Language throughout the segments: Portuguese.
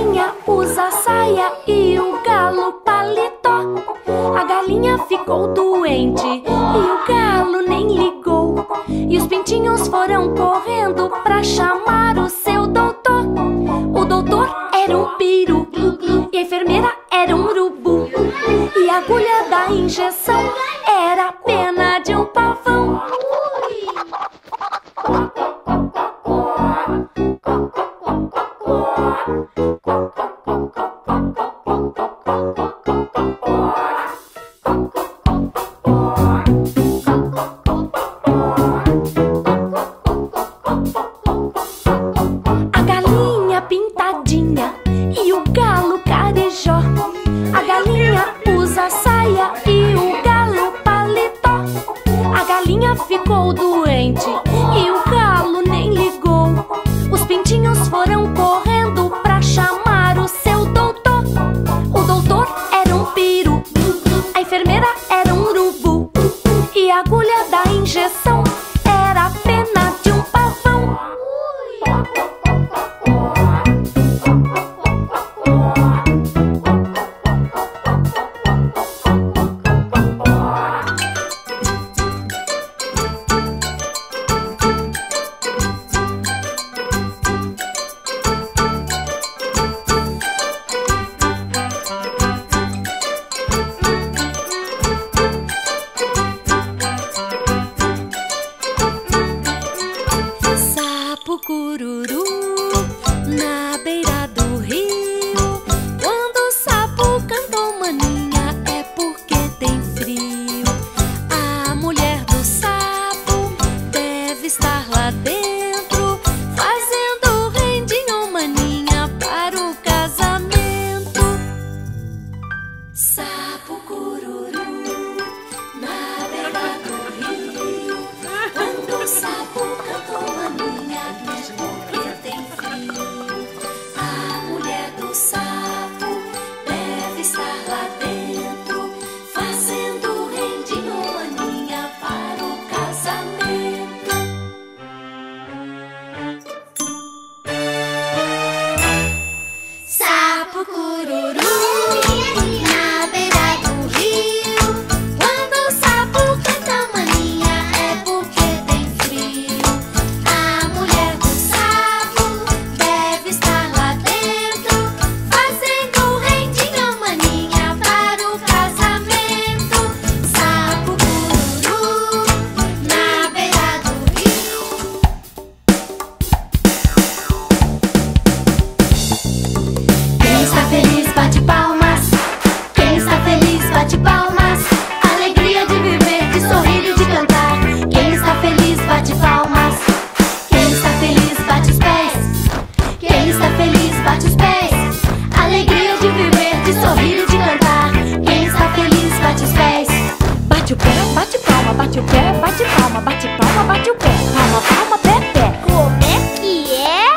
galinha usa saia e o galo paletó. A galinha ficou doente e o galo nem ligou. E os pintinhos foram correndo pra chamar o seu doutor. O doutor era um peru e a enfermeira era um urubu. E a agulha da injeção era a pena de um pavão. A galinha pintadinha e o galo carijó. A galinha usa saia e o galo paletó. A galinha ficou doente e o galo nem ligou. Os pintinhos foram correndo pra chamar o seu doutor. O doutor era um peru, a enfermeira era um urubu. E a agulha da injeção era a pena de um pavão. Sapo cururu na beira do rio. Quando o sapo cantou maninha é porque tem frio. A mulher do sapo deve estar lá dentro, fazendo rendinho maninha para o casamento. Sapo cururu na beira do rio. Quando o sapo cantou maninha é porque tem frio. A mulher do sapo deve estar lá dentro, fazendo rendinho maninha para o casamento. Sapo cururu na beira do rio. Quando o sapo canta maninha é porque tem frio. A mulher do sapo deve estar lá dentro, fazendo rendinho maninha para o casamento. Sapo cururu na beira do rio. Quem está feliz bate palmas. Quem está feliz bate palmas. Alegria de viver, de sorrir e de cantar. Quem está feliz bate palmas. Quem está feliz bate os pés. Quem está feliz bate os pés. Alegria de viver, de sorrir e de cantar. Quem está feliz bate os pés. Bate o pé, bate palma, bate o pé, bate palma, bate palma, bate o pé. Palma, palma, pé, pé. Como é que é?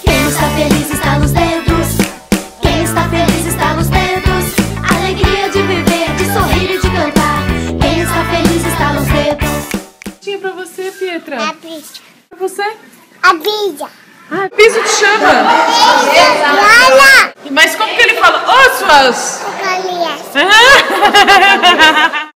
Quem está feliz está nos dedos. Quem está feliz está nos dedos. Alegria de viver, de sorrir e de cantar. Quem está feliz está nos dedos. Tinha pra você, Pietra? A bicha. Pra você? A bicha. Ah, Piso te chama. Lala. Mas como que ele fala? Ô, suas... Galinha.